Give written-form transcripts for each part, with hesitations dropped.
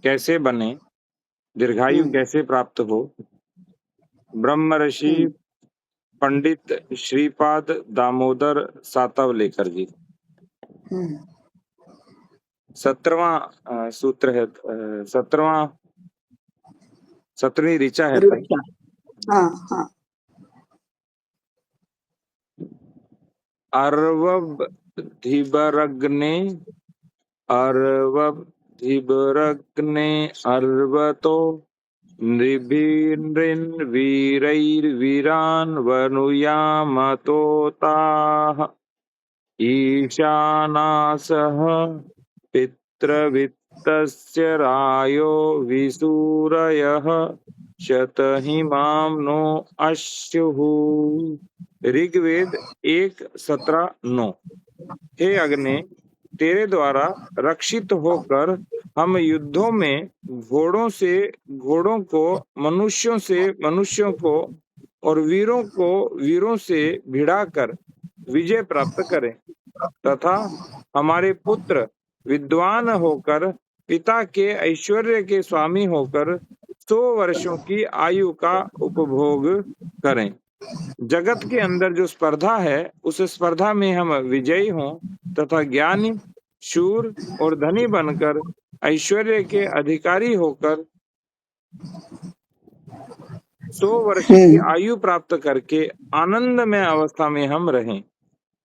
कैसे बने, दीर्घायु कैसे प्राप्त हो। ब्रह्म ऋषि पंडित श्रीपाद दामोदर सातवलेकर जी। 17वां सूत्र है, 17वीं ऋचा है। हाँ। अर्वधिबरग्ने अर्वतो नृभिर्वीरैर्वीरान् वनुयामतोताः ईशानासः पितृवित्तस्य रायो विसूरयः शतहिमां नो अश्युः। ऋग्वेद 1:17-9। हे अग्नि, तेरे द्वारा रक्षित होकर हम युद्धों में घोड़ों को, मनुष्यों से मनुष्यों को और वीरों को वीरों से भिड़ाकर विजय प्राप्त करें, तथा हमारे पुत्र विद्वान होकर पिता के ऐश्वर्य के स्वामी होकर 100 वर्षों की आयु का उपभोग करें। जगत के अंदर जो स्पर्धा है, उस स्पर्धा में हम विजयी हों तथा ज्ञानी, शूर और धनी बनकर ऐश्वर्य के अधिकारी होकर 100 वर्ष की आयु प्राप्त करके आनंदमय अवस्था में हम रहें।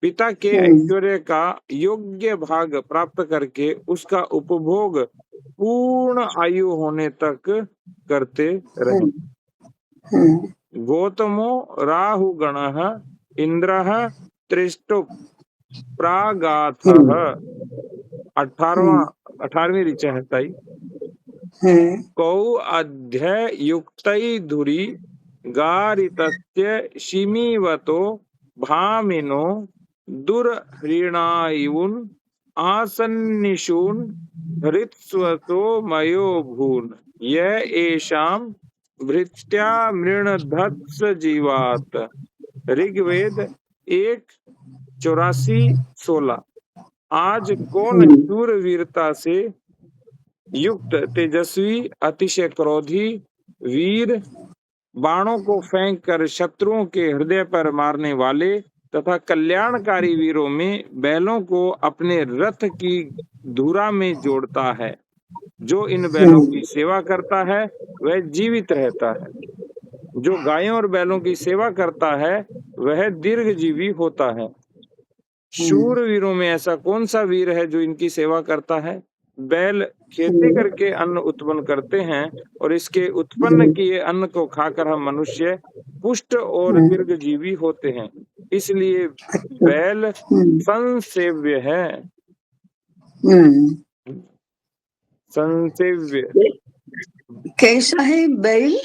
पिता के ऐश्वर्य का योग्य भाग प्राप्त करके उसका उपभोग पूर्ण आयु होने तक करते रहें। गौतमो राहुगणः इंद्रः त्रिष्टुप प्रागाथः। 18वीं ऋचा है ताई। कौ अध्ययुक्तैर्धुरी गारितस्य शिमीवतो भामिनो दुर्हृणायुन् आसन्निषून् हृत्स्वतो मयो भून् य एषां भृत्या मृणधत्स जीवात। ऋग्वेद 1:84-16। आज कौन शूरवीरता से युक्त, तेजस्वी, अतिशय क्रोधी, वीर, बाणों को फेंक कर शत्रुओं के हृदय पर मारने वाले तथा कल्याणकारी वीरों में बैलों को अपने रथ की धुरा में जोड़ता है। जो इन बैलों की सेवा करता है वह जीवित रहता है। जो गायों और बैलों की सेवा करता है वह दीर्घजीवी होता है। शूर वीरों में ऐसा कौन सा वीर है जो इनकी सेवा करता है। बैल खेती करके अन्न उत्पन्न करते हैं और इसके उत्पन्न किए अन्न को खाकर हम मनुष्य पुष्ट और दीर्घजीवी होते हैं। इसलिए बैल संसेव्य है। संसेव्य कैसा है बैल,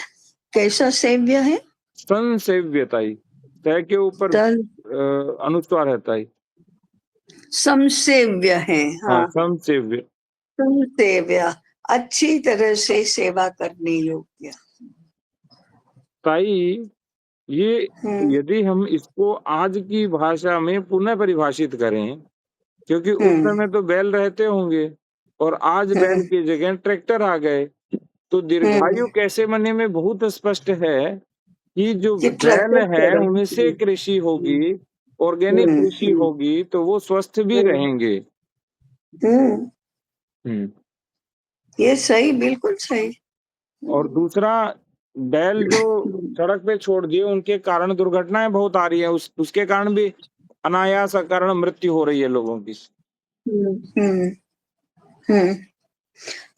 कैसा सेव्य है? संसेव्यताई, तय के ऊपर अनुस्वार है ताई। समसेव्य है। हाँ, समसेव्य, समसेव्य, अच्छी तरह से सेवा करने योग्य। ताई ये यदि हम इसको आज की भाषा में पुनः परिभाषित करें, क्योंकि उस समय तो बैल रहते होंगे और आज बैल की जगह ट्रैक्टर आ गए, तो दीर्घायु कैसे बने में बहुत स्पष्ट है कि जो बैल है उनसे कृषि होगी, ऑर्गेनिक कृषि होगी, तो वो स्वस्थ भी रहेंगे। ये सही, बिल्कुल सही। और दूसरा, बैल जो सड़क पे छोड़ दिए उनके कारण दुर्घटनाएं बहुत आ रही है, उसके कारण भी अनायास कारण मृत्यु हो रही है लोगों की।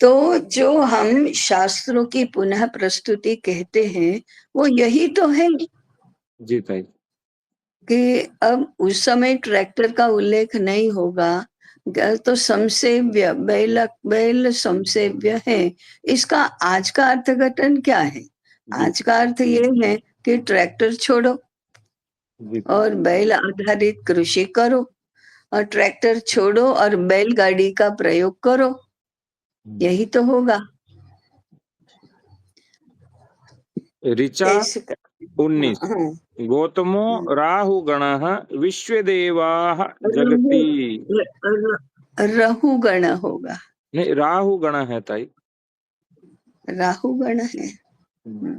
तो जो हम शास्त्रों की पुनः प्रस्तुति कहते हैं वो यही तो है जी ताई, कि अब उस समय ट्रैक्टर का उल्लेख नहीं होगा तो समसेव्य, बैल समसेव्य है। इसका आज का अर्थघटन क्या है? आज का अर्थ ये है कि ट्रैक्टर छोड़ो और बैल आधारित कृषि करो, और ट्रैक्टर छोड़ो और बैलगाड़ी का प्रयोग करो, यही तो होगा। ऋचा 19। गौतमो राहुगणः विश्वदेवाः जगति। राहुगण होगा। नहीं, राहु गण है ताई। राहु गण है। हम्म,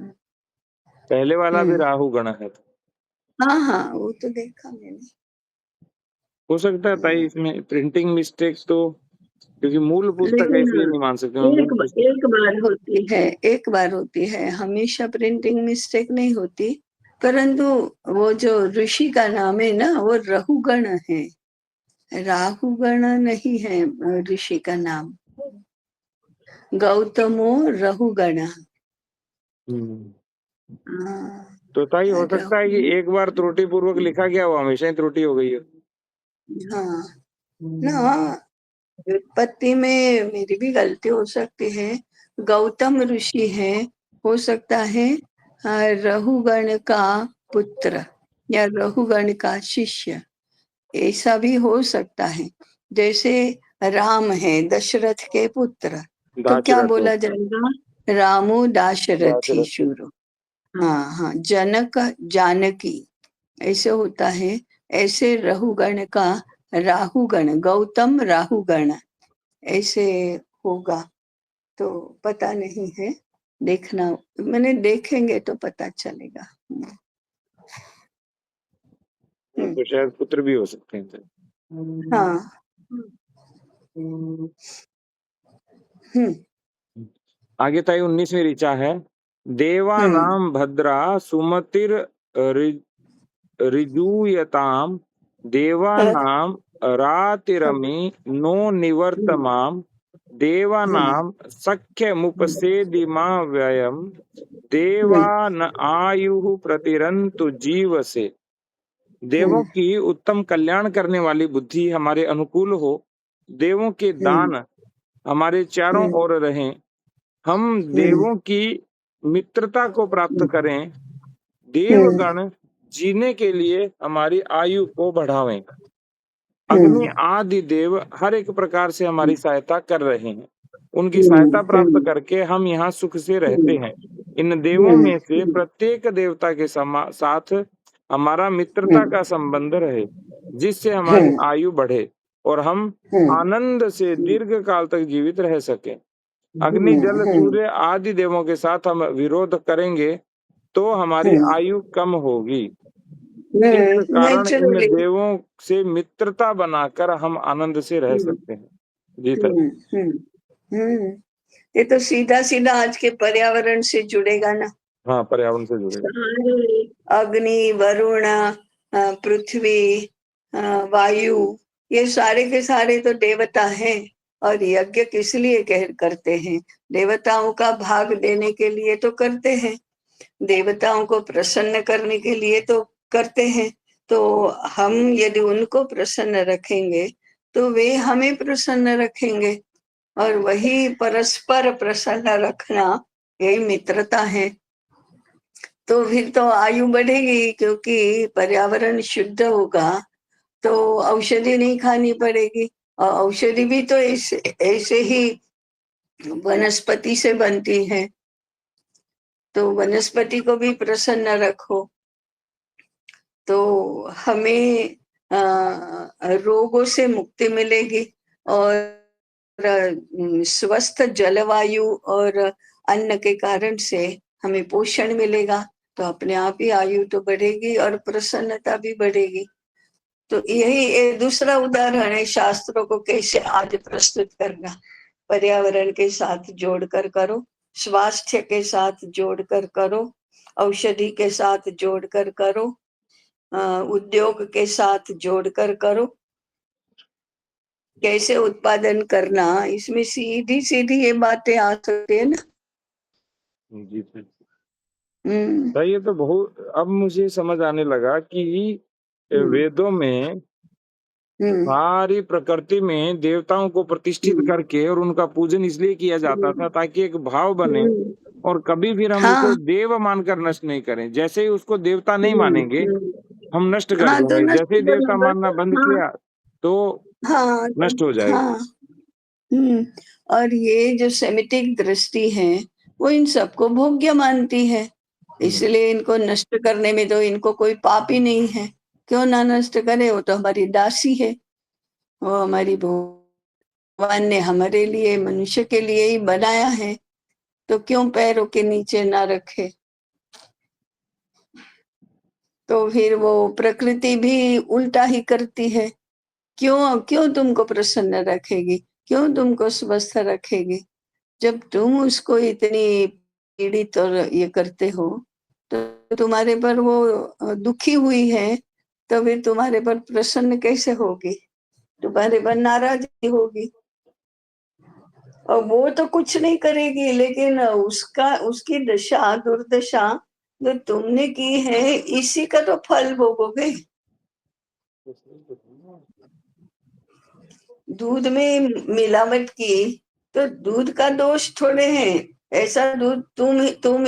पहले वाला भी हम्म, राहु गण है। हाँ हाँ, वो तो देखा मैंने। हो सकता है ताई इसमें प्रिंटिंग मिस्टेक, तो क्योंकि मूल पुस्तक है लेकिन इसलिए नहीं मान सकते, मैं मूल पुस्तक। एक बार होती है, एक बार होती है, हमेशा प्रिंटिंग मिस्टेक नहीं होती। परंतु वो जो ऋषि का नाम है ना, वो रहुगण है, राहुगण नहीं है ऋषि का नाम। गौतमो रहुगण। हम्म, हाँ, तो ताई हो सकता है कि रहु, एक बार त्रुटि पूर्वक लिखा गया, वो हमेशा ही त्रुटि हो गई है। हाँ ना, व्युत्पत्ति में मेरी भी गलती हो सकती है। गौतम ऋषि है, हो सकता है रहुगण का पुत्र या रहुगण का शिष्य, ऐसा भी हो सकता है। जैसे राम है दशरथ के पुत्र, तो क्या दाशरथ हो। बोला जाएगा? रामो दाशरथी दाशरथ। शुरू। हाँ हाँ, जनक जानकी, ऐसे होता है। ऐसे रहुगण का राहुगण, गौतम राहुगण, ऐसे होगा। तो पता नहीं है, देखना, मैंने देखेंगे तो पता चलेगा। तो शायद पुत्र भी हो सकते हैं ताई। हाँ। हम्म आगे ताई 19वीं ऋचा है। हम्म देवानाम भद्रा सुमतिर ऋजूयताम, देवानाम रातिरमि नो निवर्तमाम, देवानाम सख्यमुपसेदिमा व्ययम, देवान आयुः प्रतिरंतु जीवसे। देवों की उत्तम कल्याण करने वाली बुद्धि हमारे अनुकूल हो, देवों के दान हमारे चारों ओर रहें, हम देवों की मित्रता को प्राप्त करें, देवगण जीने के लिए हमारी आयु को बढ़ावें। अग्नि आदि देव हर एक प्रकार से हमारी सहायता कर रहे हैं, उनकी सहायता प्राप्त करके हम यहाँ सुख से रहते हैं। इन देवों में से प्रत्येक देवता के साथ हमारा मित्रता का संबंध रहे, जिससे हमारी आयु बढ़े और हम आनंद से दीर्घ काल तक जीवित रह सकें। अग्नि जल सूर्य आदि देवों के साथ हम विरोध करेंगे तो हमारी आयु कम होगी। इस कारण इन नेचुरली। देवों से मित्रता बनाकर हम आनंद से रह सकते हैं। जी ताई। ये तो सीधा सीधा आज के पर्यावरण से जुड़ेगा ना। हाँ, पर्यावरण से जुड़ेगा। सारे अग्नि, वरुण, पृथ्वी, वायु, ये सारे के सारे तो देवता हैं। और यज्ञ किस लिए करते हैं? देवताओं का भाग देने के लिए तो करते हैं, देवताओं को प्रसन्न करने के लिए तो करते हैं। तो हम यदि उनको प्रसन्न रखेंगे तो वे हमें प्रसन्न रखेंगे, और वही परस्पर प्रसन्न रखना, यही मित्रता है। तो फिर तो आयु बढ़ेगी, क्योंकि पर्यावरण शुद्ध होगा तो औषधि नहीं खानी पड़ेगी। और औषधि भी तो ऐसे ऐसे ही वनस्पति से बनती है, तो वनस्पति को भी प्रसन्न रखो तो हमें रोगों से मुक्ति मिलेगी, और स्वस्थ जलवायु और अन्न के कारण से हमें पोषण मिलेगा, तो अपने आप ही आयु तो बढ़ेगी और प्रसन्नता भी बढ़ेगी। तो यही एक दूसरा उदाहरण है शास्त्रों को कैसे आज प्रस्तुत करना। पर्यावरण के साथ जोड़कर करो, स्वास्थ्य के साथ जोड़कर करो, औषधि के साथ जोड़कर करो, उद्योग के साथ जोड़कर करो। कैसे उत्पादन करना, इसमें सीधी सीधी ये बातें आ सकती है ना। जी ताई। हम्म ताई, ये तो बहुत अब मुझे समझ आने लगा कि हम्म वेदों में हम्म सारी प्रकृति में देवताओं को प्रतिष्ठित हम्म करके और उनका पूजन इसलिए किया जाता था ताकि एक भाव बने, हम्म, और कभी फिर हम उसे हाँ। देव मानकर नष्ट नहीं करें। जैसे ही उसको देवता नहीं हम्म मानेंगे, हम्म, हम नष्ट कर हाँ तो देंगे। नष्ट जैसे ही कर देवता मानना बंद हाँ किया तो हाँ नष्ट हो जाएगा। हाँ। हम्म और ये जो सेमिटिक दृष्टि है, वो इन सबको भोग्य मानती है, हम्म। इसलिए इनको नष्ट करने में तो इनको कोई पाप ही नहीं है। क्यों ना नष्ट करे, वो तो हमारी दासी है, वो हमारी भगवान ने हमारे लिए, मनुष्य के लिए ही बनाया है, तो क्यों पैरों के नीचे ना रखे? तो फिर वो प्रकृति भी उल्टा ही करती है। क्यों क्यों तुमको प्रसन्न रखेगी, क्यों तुमको स्वस्थ रखेगी? जब तुम उसको इतनी पीड़ित और ये करते हो, तो तुम्हारे पर वो दुखी हुई है, तो फिर तुम्हारे पर प्रसन्न कैसे होगी? तुम्हारे पर नाराजगी होगी। और वो तो कुछ नहीं करेगी, लेकिन उसका, उसकी दशा, दुर्दशा जो तुमने की है, इसी का तो फल भोगोगे। दूध में मिलावट की, तो दूध का दोष थोड़े है। ऐसा दूध तुम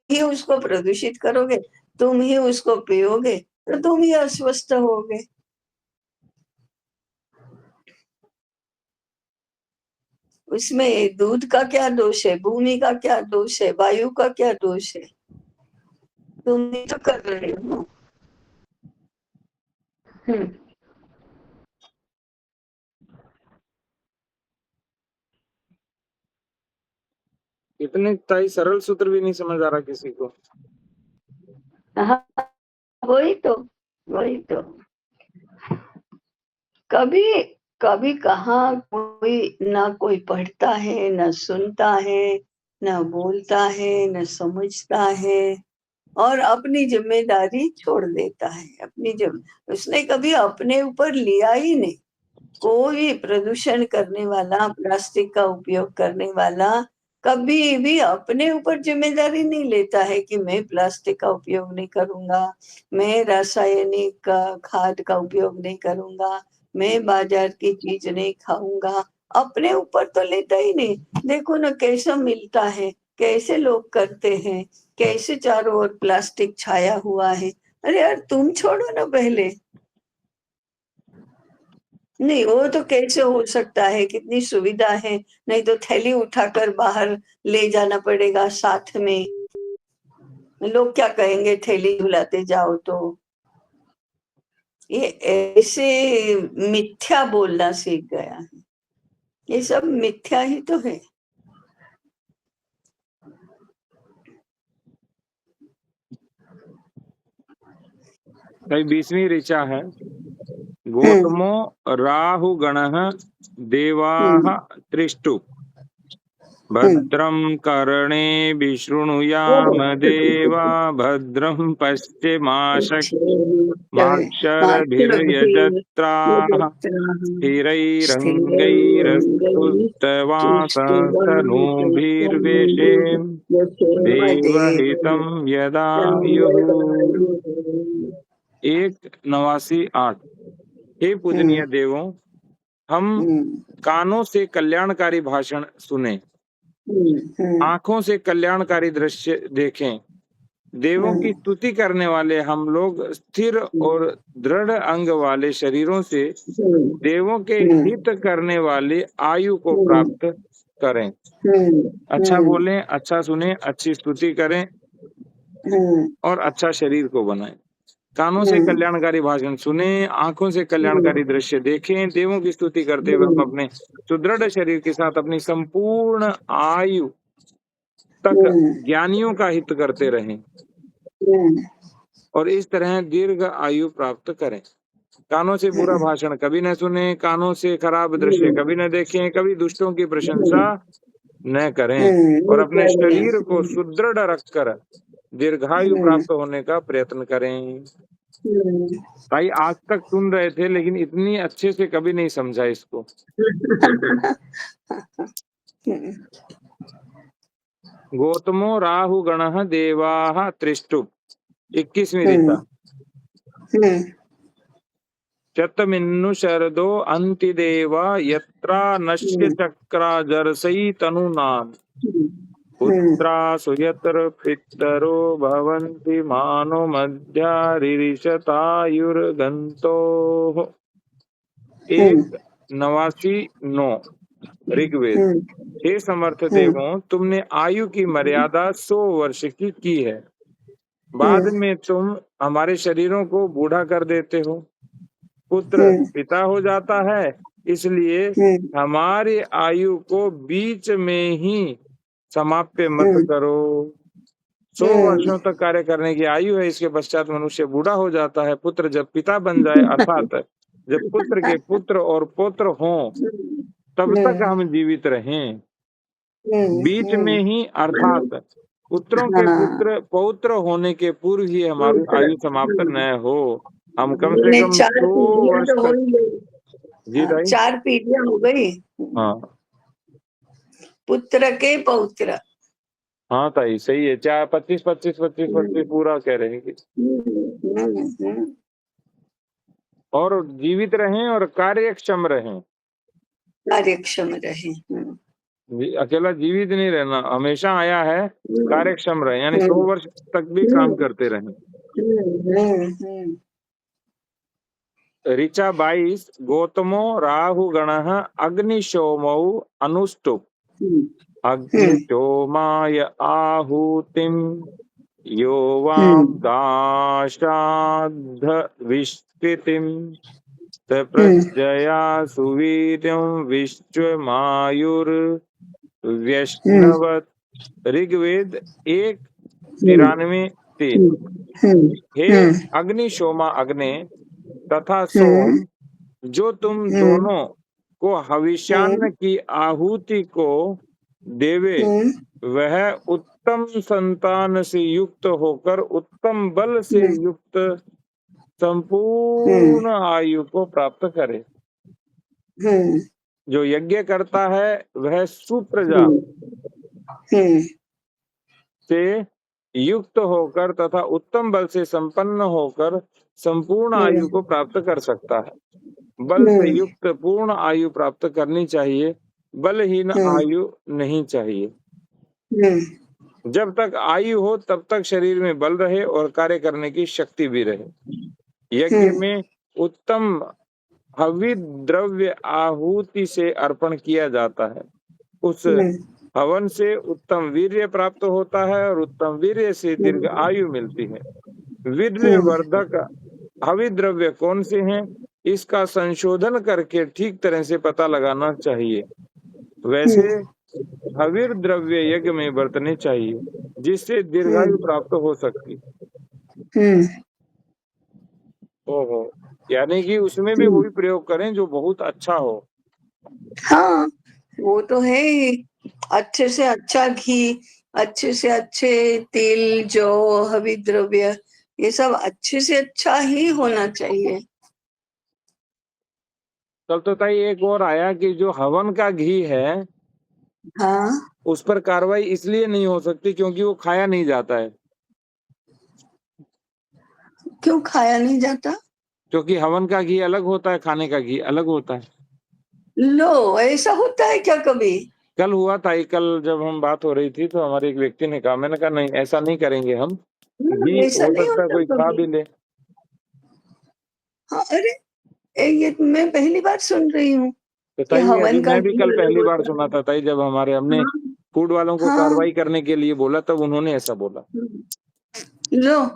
ही उसको प्रदूषित करोगे, तुम ही उसको पियोगे, तो तुम ही अस्वस्थ होगे। उसमें दूध का क्या दोष है, भूमि का क्या दोष है, वायु का क्या दोष है? तुम ही तो कर रहे हो। इतने ताई सरल सूत्र भी नहीं समझ आ रहा किसी को। हाँ, वही तो, वही तो। कभी कभी कहाँ कोई, ना कोई पढ़ता है, ना सुनता है, ना बोलता है, ना समझता है, और अपनी जिम्मेदारी छोड़ देता है। उसने कभी अपने ऊपर लिया ही नहीं। कोई प्रदूषण करने वाला, प्लास्टिक का उपयोग करने वाला कभी भी अपने ऊपर जिम्मेदारी नहीं लेता है कि मैं प्लास्टिक का उपयोग नहीं करूंगा, मैं रासायनिक खाद का उपयोग नहीं करूंगा, मैं बाजार की चीज नहीं खाऊंगा। अपने ऊपर तो लेता ही नहीं। देखो ना कैसा मिलता है, कैसे लोग करते हैं, कैसे चारों ओर प्लास्टिक छाया हुआ है। अरे यार तुम छोड़ो ना पहले। नहीं, वो तो कैसे हो सकता है, कितनी सुविधा है। नहीं तो थैली उठाकर बाहर ले जाना पड़ेगा साथ में। लोग क्या कहेंगे थैली झुलाते जाओ तो? ये ऐसे मिथ्या बोलना सीख गया है। ये सब मिथ्या ही तो है। भाई 20वीं ऋचा है। गौतमो राहु गणः देवाः त्रिष्टु भद्रं कर्णेभिः शृणुयाम देवा भद्रं पश्चिमाक्षरभिर्यजत्राः स्थिरैरङ्गैरस्तुष्टवांसस्तनूभिर्वेशेम देवहितं यदायुः। 1:89:8। हे पूजनीय देवों, हम कानों से कल्याणकारी भाषण सुने, आंखों से कल्याणकारी दृश्य देखें, देवों की स्तुति करने वाले हम लोग स्थिर और दृढ़ अंग वाले शरीरों से देवों के हित करने वाले आयु को प्राप्त करें। अच्छा बोलें, अच्छा सुने, अच्छी स्तुति करें और अच्छा शरीर को बनाएं। कानों से कल्याणकारी भाषण सुने, आंखों से कल्याणकारी दृश्य देखें, देवों की स्तुति करते हुए हम अपने सुदृढ़ शरीर के साथ अपनी संपूर्ण आयु तक ज्ञानियों का हित करते रहें और इस तरह दीर्घ आयु प्राप्त करें। कानों से बुरा भाषण कभी न सुने, कानों से खराब दृश्य कभी न देखें, कभी दुष्टों की प्रशंसा न करें और अपने शरीर को सुदृढ़ रखकर दीर्घायु प्राप्त होने का प्रयत्न करें। भाई आज तक सुन रहे थे, लेकिन इतनी अच्छे से कभी नहीं समझा इसको। गौतमो राहु गणः देवाः त्रिष्टु। 21वीं ऋचा। शतमिन्नु शरदो अन्ति देवा यत्रा नश्य चक्रा जरसई तनूनाम् पुत्रा सुयत्र पितरो भवन्ति मानो मध्यारिषतायुर्गन्तोः। 1:89:9 ऋग्वेद। हे समर्थ देवों, तुमने आयु की मर्यादा 100 वर्ष की है। बाद में तुम हमारे शरीरों को बूढ़ा कर देते हो। पुत्र पिता हो जाता है, इसलिए हमारी आयु को बीच में ही समाप्य मत करो। 100 वर्षों तक कार्य करने की आयु है, इसके पश्चात मनुष्य बूढ़ा हो जाता है। पुत्र जब पिता बन जाए, अर्थात जब पुत्र के पुत्र और पौत्र हों, तब तक हम जीवित रहें। बीच में ही अर्थात पुत्रों के पुत्र पौत्र होने के पूर्व ही हमारी आयु समाप्त न हो। हम कम से कम 100 वर्ष तो हो तक। ही गई। जी ताई। 4 पीढ़ियां हो गई। हाँ पुत्र के पौत्र। हाँ ताई, सही है। 4 25 25 25 25 पूरा कह रहे हैं कि और जीवित रहें और कार्यक्षम रहें। कार्यक्षम रहे। अकेला जीवित नहीं रहना, हमेशा आया है कार्यक्षम रहे, यानी 100 वर्ष तक भी काम करते रहें। ऋचा 22 गौतमो राहु गणः अग्निशोमौ अनुष्टुप अग्निशोमाय आहुतिम यो वां दाशाद्ध विष्कृतिम स प्रजया सुवीर्यं विश्वमायुर्व्यश्नवत्। ऋग्वेद 1:93-3। हे अग्निशोमा अग्नि तथा सोम, जो तुम दोनों को हविष्यान्न की आहुति को देवे, वह उत्तम संतान से युक्त होकर उत्तम बल से युक्त संपूर्ण आयु को प्राप्त करे। जो यज्ञ करता है वह सुप्रजा से युक्त होकर तथा उत्तम बल से संपन्न होकर संपूर्ण आयु को प्राप्त कर सकता है। बल से युक्त पूर्ण आयु प्राप्त करनी चाहिए, बलहीन आयु नहीं चाहिए। जब तक आयु हो तब तक शरीर में बल रहे और कार्य करने की शक्ति भी रहे। यज्ञ में उत्तम हवि द्रव्य आहुति से अर्पण किया जाता है। उस हवन से उत्तम वीर्य प्राप्त होता है और उत्तम वीर्य से दीर्घ आयु मिलती है। वीर्य वर्धक हवि द्रव्य कौन से हैं, इसका संशोधन करके ठीक तरह से पता लगाना चाहिए। वैसे हविर द्रव्य यज्ञ में बरतने चाहिए, जिससे दीर्घायु प्राप्त हो सकती। ओहो, यानी कि उसमें भी वही प्रयोग करें जो बहुत अच्छा हो। हाँ, वो तो है ही। अच्छे से अच्छा घी, अच्छे से अच्छे तेल, जौ, हवि द्रव्य, ये सब अच्छे से अच्छा ही होना चाहिए। कल तो ताई एक और आया कि जो हवन का घी है, हाँ, उस पर कार्रवाई इसलिए नहीं हो सकती क्योंकि वो खाया नहीं जाता है। क्यों खाया नहीं जाता? क्योंकि हवन का घी अलग होता है, खाने का घी अलग होता है। लो, ऐसा होता है क्या कभी? कल हुआ था, कल जब हम बात हो रही थी तो हमारे एक व्यक्ति ने कहा, मैंने कहा नहीं ऐसा नहीं करेंगे हम, घी ऐसा हो नहीं सकता है होता कोई खा कभी। भी ले। हाँ, अरे ये मैं पहली बार सुन रही हूँ तो कि ताई अभी हवन का मैं भी घी कल अलग पहली बार होता सुना था ताई, जब हमने है। फूड वालों को हाँ, कार्रवाई करने के लिए बोला तब उन्होंने ऐसा बोला। लो,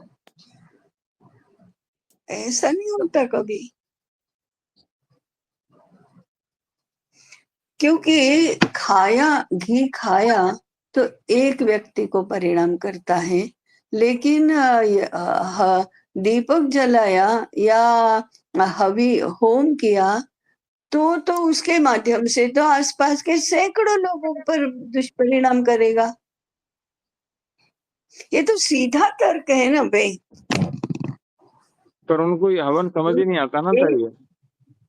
ऐसा नहीं होता कभी। क्योंकि घी खाया तो एक व्यक्ति को परिणाम करता है, लेकिन दीपक जलाया या हवि होम किया तो उसके माध्यम से तो आसपास के सैकड़ों लोगों पर दुष्परिणाम करेगा। ये तो सीधा तर्क है ना भाई। पर उनको ये हवन समझ ही नहीं आता ना ताई।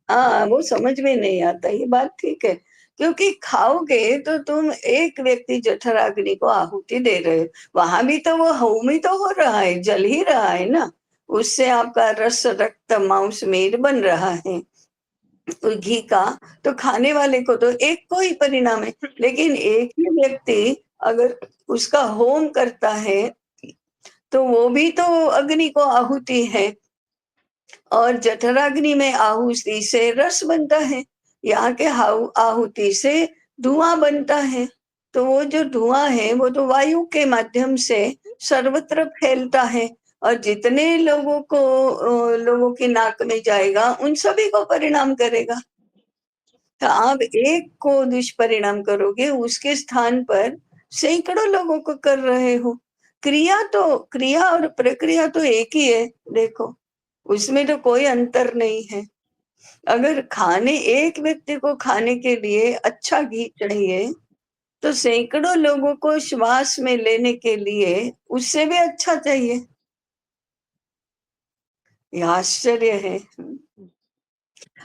हाँ, वो समझ में नहीं आता, ये बात ठीक है। क्योंकि खाओगे तो तुम एक व्यक्ति जठराग्नि को आहुति दे रहे हो, वहां भी तो वो होम ही तो हो रहा है, जल ही रहा है ना। उससे आपका रस रक्त मांस मेद बन रहा है घी का। तो खाने वाले को तो एक को ही परिणाम है, लेकिन एक ही व्यक्ति अगर उसका होम करता है तो वो भी तो अग्नि को आहुति है। और जठराग्नि में आहुति से रस बनता है, यहाँ के आहुति से धुआं बनता है। तो वो जो धुआं है वो तो वायु के माध्यम से सर्वत्र फैलता है और जितने लोगों की नाक में जाएगा उन सभी को परिणाम करेगा। तो आप एक को दुष्परिणाम करोगे, उसके स्थान पर सैकड़ों लोगों को कर रहे हो। क्रिया और प्रक्रिया तो एक ही है, देखो, उसमें तो कोई अंतर नहीं है। अगर एक व्यक्ति को खाने के लिए अच्छा घी चाहिए, तो सैकड़ों लोगों को श्वास में लेने के लिए उससे भी अच्छा चाहिए। ये आश्चर्य है।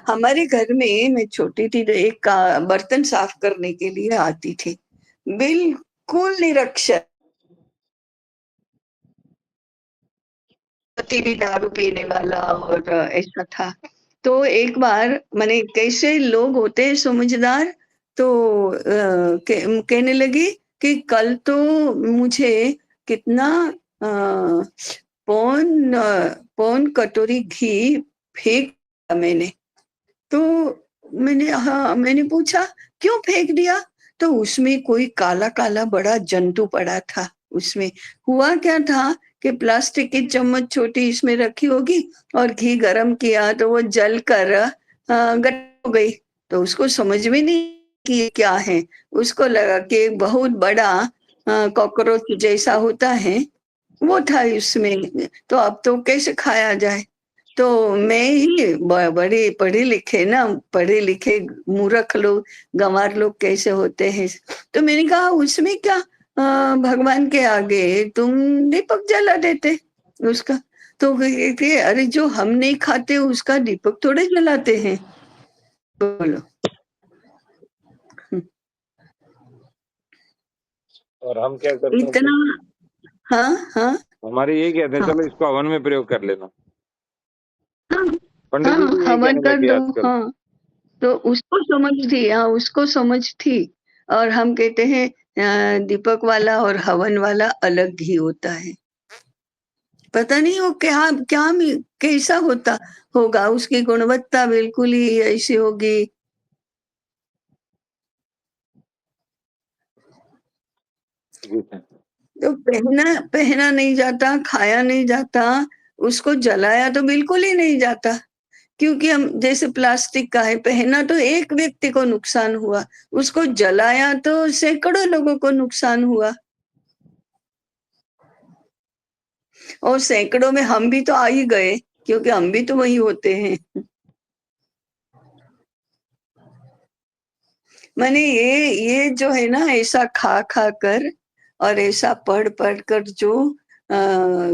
हमारे घर में मैं छोटी थी तो एक बर्तन साफ करने के लिए आती थी, बिल्कुल निरक्षर, पति भी दारू पीने वाला और ऐसा था। तो एक बार मैंने, कैसे लोग होते हैं समझदार, तो कहने लगी कि कल तो मुझे कितना पौन कटोरी घी फेंक दिया मैंने। तो मैंने पूछा क्यों फेंक दिया? तो उसमें कोई काला-काला बड़ा जंतु पड़ा था उसमें। हुआ क्या था कि प्लास्टिक की चम्मच छोटी इसमें रखी होगी और घी गरम किया तो वो जलकर गट्ट हो गई। तो उसको समझ में नहीं कि ये क्या है। उसको लगा कि एक बहुत बड़ा कॉकरोच जैसा होता है, वो था इसमें। तो अब तो कैसे खाया जाए? तो मैं ही बड़े पढ़े लिखे मूर्ख लोग, गंवार लोग कैसे होते हैं। तो मैंने कहा उसमें क्या, भगवान के आगे तुम दीपक जला देते उसका। तो कहते अरे जो हम नहीं खाते उसका दीपक थोड़े जलाते हैं, बोलो। और हम क्या करते हैं इतना। हाँ हाँ हमारे ये कहते हैं हाँ चलो इसको हवन में प्रयोग कर लेना। हाँ पंडित जी हाँ, भी यही हवन कहने कर लगे दो। आजकल। हाँ, तो उसको समझ थी, हाँ, उसको समझ थी। और हम कहते हैं दीपक वाला और हवन वाला अलग ही होता है। पता नहीं वो क्या क्या कैसा होता होगा, उसकी गुणवत्ता बिल्कुल ही ऐसी होगी। जी सर। तो पहना नहीं जाता, खाया नहीं जाता, उसको जलाया तो बिल्कुल ही नहीं जाता। क्योंकि हम जैसे प्लास्टिक का है, पहना तो एक व्यक्ति को नुकसान हुआ, उसको जलाया तो सैकड़ों लोगों को नुकसान हुआ। और सैकड़ों में हम भी तो आ ही गए, क्योंकि हम भी तो वही होते हैं। मैंने ये जो है ना, ऐसा खा खा कर और ऐसा पढ़ पढ़ कर जो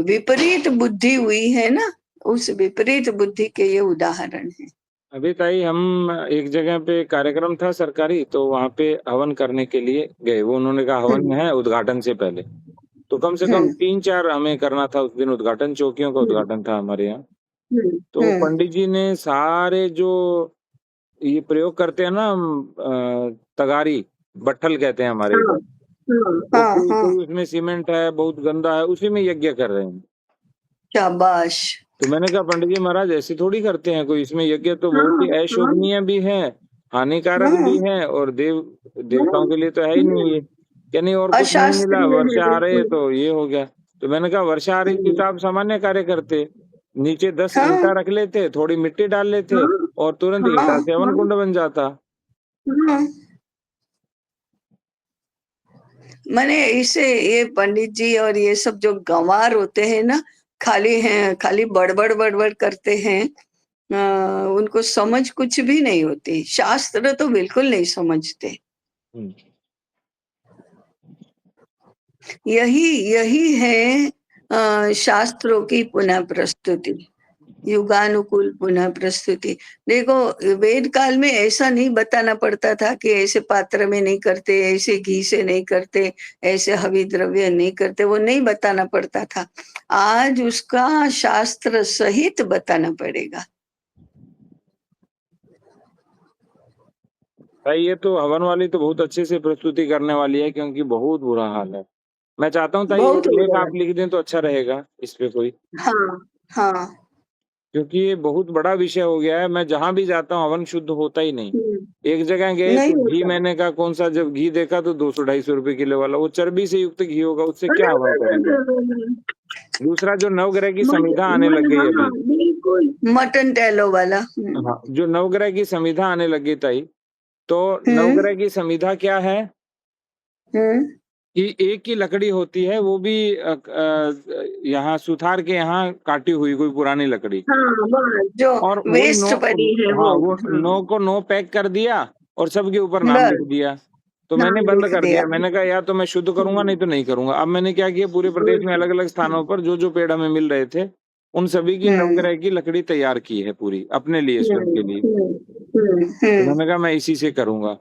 विपरीत बुद्धि हुई है ना, उस विपरीत बुद्धि के ये उदाहरण है। अभी ताई हम एक जगह पे कार्यक्रम था सरकारी, तो वहां पे हवन करने के लिए गए। वो उन्होंने कहा हवन हम्म है उद्घाटन से पहले। तो कम से कम हम्म 3-4 हमें करना था उस दिन उद्घाटन, चौकियों का हम्म उद्घाटन था हमारे यहाँ। हम्म तो हम्म पंडित जी ने सारे जो ये प्रयोग करते हैं ना हम, तगारी, बट्ठल कहते हैं हमारे हाँ इधर। तो हाँ कोई हाँ, कोई उसमें सीमेंट है, बहुत गंदा है, उसी में यज्ञ कर रहे हैं। शाबाश। तो मैंने कहा पंडित जी महाराज ऐसे थोड़ी करते हैं कोई, इसमें यज्ञ तो बहुत हाँ ही हाँ अशोभनीय भी है, हानिकारक हाँ भी है, और देवताओं के लिए तो है ही नहीं ये। क्या नहीं, और कुछ नहीं मिला, अशास्त्रीय है वर्षा आ रही है बिल्कुल। तो ये हो गया। तो मैंने कहा वर्षा आ रही थी हम्म, तो आप सामान्य कार्य करते, नीचे 10 हाँ ईंटा रख लेते, थोड़ी मिट्टी डाल लेते, हाँ और तुरंत हाँ ईंटा से हवन हाँ कुंड बन जाता। हाँ। मैंने इसे, ये पंडित जी और ये सब जो गंवार होते हैं ना, खाली बड़बड़ बड़बड़ करते हैं। उनको समझ कुछ भी नहीं होती, शास्त्र तो बिल्कुल नहीं समझते। हम्म। यही यही है शास्त्रों की पुनः प्रस्तुति, युगानुकूल पुनः प्रस्तुति। देखो, वेद काल में ऐसा नहीं बताना पड़ता था कि ऐसे पात्र में नहीं करते, ऐसे घी से नहीं करते, ऐसे हवि द्रव्य नहीं करते, वो नहीं बताना पड़ता था। आज उसका शास्त्र सहित बताना पड़ेगा। भाई ये तो हवन वाली तो बहुत अच्छे से प्रस्तुति करने वाली है, क्योंकि बहुत बुरा हाल है। मैं चाहता हूँ ताई बहुत एक हो लेख गया। आप लिख दें तो अच्छा रहेगा इस पे कोई, हाँ हाँ। क्योंकि ये बहुत बड़ा विषय हो गया है। मैं जहां भी जाता हूँ हवन शुद्ध होता ही नहीं। एक जगह गए नहीं तो घी, होता। मैंने कहा कौन सा, जब घी देखा तो 200-250 रुपए किलो वाला, वो चर्बी से युक्त घी होगा, उससे अरे, क्या हवन अरे, करेंगे। अरे, अरे, अरे। दूसरा जो नवग्रह की संविधा आने लग गई हाँ अभी। बिल्कुल, मटन टैलो वाला। हाँ, जो नवग्रह की संविधा आने लगी ताई, तो हम्म नवग्रह की संविधा क्या है हम्म कि एक ही लकड़ी होती है, वो भी यहाँ सुथार के यहाँ काटी हुई कोई पुरानी लकड़ी, हाँ, बस जो और वही वेस्ट नो, पड़ी है हाँ, वो। वो हाँ, नो को नो पैक कर दिया और सबके ऊपर नाम लिख बस दिया। तो मैंने नाम बंद लिख कर दिया। दिया, मैंने कहा या तो मैं शुद्ध करूंगा, नहीं तो नहीं करूंगा। अब मैंने क्या किया, पूरे प्रदेश में अलग अलग स्थानों पर जो जो पेड़ हमें मिल रहे थे, उन सभी की हम्म नवग्रह की लकड़ी तैयार की है पूरी, अपने लिए, स्वयं के लिए। तो हम्म मैंने कहा मैं इसी से करूंगा।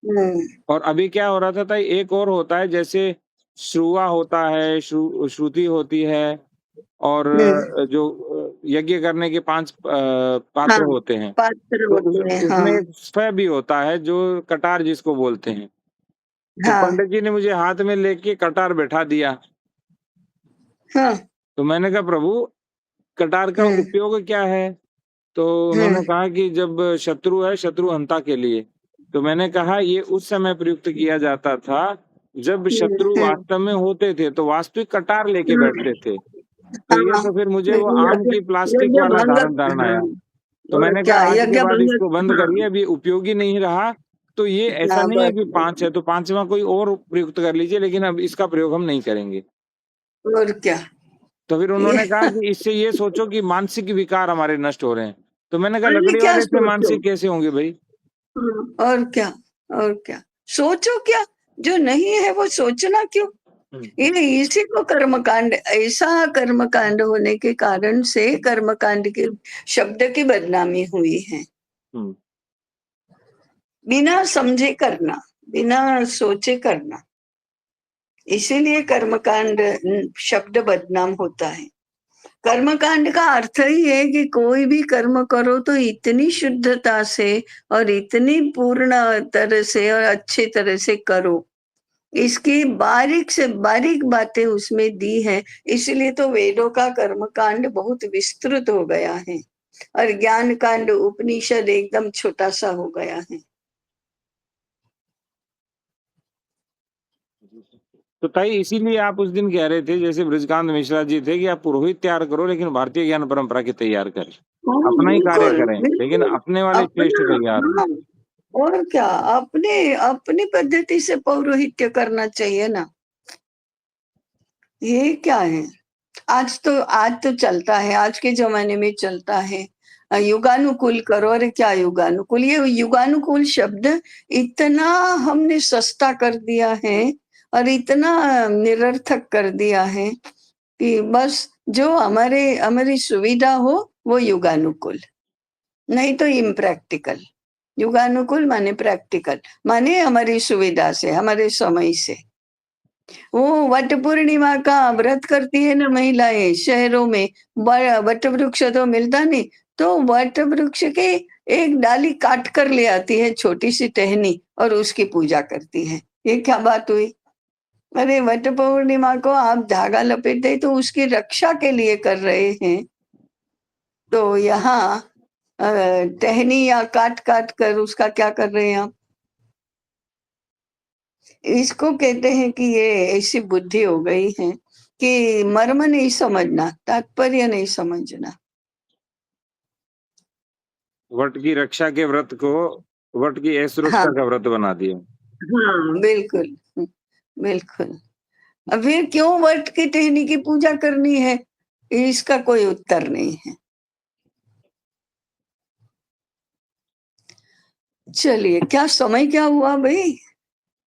हम्म और अभी क्या हो रहा था, एक और होता है, जैसे श्रुआ होता है, श्रुति होती है, और हम्म, जो यज्ञ करने के 5 हाँ, पात्र होते हैं। पात्र तो होते हैं, उसमें हाँ एक स्व भी होता है, जो कटार जिसको बोलते हैं। तो हाँ पंडित जी ने मुझे हाथ में लेके कटार बैठा दिया। हाँ। तो मैंने कहा प्रभु, कटार का हम्म उपयोग क्या है? तो उन्होंने हम्म कहा कि जब शत्रु है, शत्रु हंता के लिए। तो मैंने कहा ये उस समय प्रयुक्त किया जाता था जब शत्रु हम्म वास्तव में होते थे, तो वास्तविक कटार लेके हम्म, बैठते थे। तो ये हाँ, तो फिर मुझे वो आम यज्ञ की प्लास्टिक यज्ञ वाला भंग, धारण हाँ, आया। तो और मैंने क्या कहा आज के यज्ञ बाद भंग, इसको बंद हाँ करिए, अभी उपयोगी नहीं रहा। तो ये ऐसा हाँ, नहीं है बस कि 5 है तो 5वां कोई और प्रयुक्त कर लीजिए, लेकिन अब इसका प्रयोग हम नहीं करेंगे। और क्या तो फिर ये। उन्होंने कहा कि इससे ये सोचो कि मानसिक विकार हमारे नष्ट हो रहे हैं। तो मैंने कहा अरे लकड़ी क्या वाले से सोचो, मानसिक कैसे होंगे भाई? और क्या, और क्या सोचो, क्या जो नहीं है वो सोचना क्यों? हम्म, ये इसी को कर्मकांड, ऐसा कर्मकांड होने के कारण से कर्मकांड के शब्द की बदनामी हुई है। हम्म। बिना समझे करना, बिना सोचे करना, इसीलिए कर्मकांड शब्द बदनाम होता है। कर्मकांड का अर्थ ही है कि कोई भी कर्म करो तो इतनी शुद्धता से और इतनी पूर्ण तरह से और अच्छी तरह से करो। इसकी बारीक से बारीक बातें उसमें दी है। इसलिए तो वेदों का कर्मकांड बहुत विस्तृत हो गया है और ज्ञान कांड उपनिषद एकदम छोटा सा हो गया है। तो ताई इसीलिए आप उस दिन कह रहे थे, जैसे ब्रजकांत मिश्रा जी थे, कि आप पुरोहित तैयार करो लेकिन भारतीय ज्ञान परंपरा के तैयार करें, हाँ, अपना ही कार्य बिल्कुल करें, लेकिन बिल्कुल। अपने वाले श्रेष्ठ अपना, तैयार हों। हाँ, और क्या, अपने अपनी पद्धति से पौरोहित्य करना चाहिए ना। ये क्या है? आज तो चलता है, आज के जमाने में चलता है, युगानुकूल करो। अरे क्या युगानुकूल, ये युगानुकूल शब्द इतना हमने सस्ता कर दिया है और इतना निरर्थक कर दिया है कि बस जो हमारे हमारी सुविधा हो वो युगानुकूल, नहीं तो इम्प्रैक्टिकल। युगानुकूल माने प्रैक्टिकल, माने हमारी सुविधा से, हमारे समय से। वो वट पूर्णिमा का व्रत करती है ना महिलाएं शहरों में, वट वृक्ष तो मिलता नहीं, तो वट वृक्ष के एक डाली काट कर ले आती है, छोटी सी टहनी, और उसकी पूजा करती है। ये क्या बात हुई? अरे वट पूर्णिमा को आप धागा लपेटते तो उसकी रक्षा के लिए कर रहे हैं, तो यहाँ टहनी या काट काट कर उसका क्या कर रहे हैं आप? इसको कहते हैं कि ये ऐसी बुद्धि हो गई है कि मर्म नहीं समझना, तात्पर्य नहीं समझना। वट की रक्षा के व्रत को वट की हाँ असुरक्षा का व्रत बना दिया। हाँ, बिल्कुल, बिल्कुल। अब फिर क्यों वट की टहनी की पूजा करनी है? इसका कोई उत्तर नहीं है। चलिए, क्या समय क्या हुआ भाई?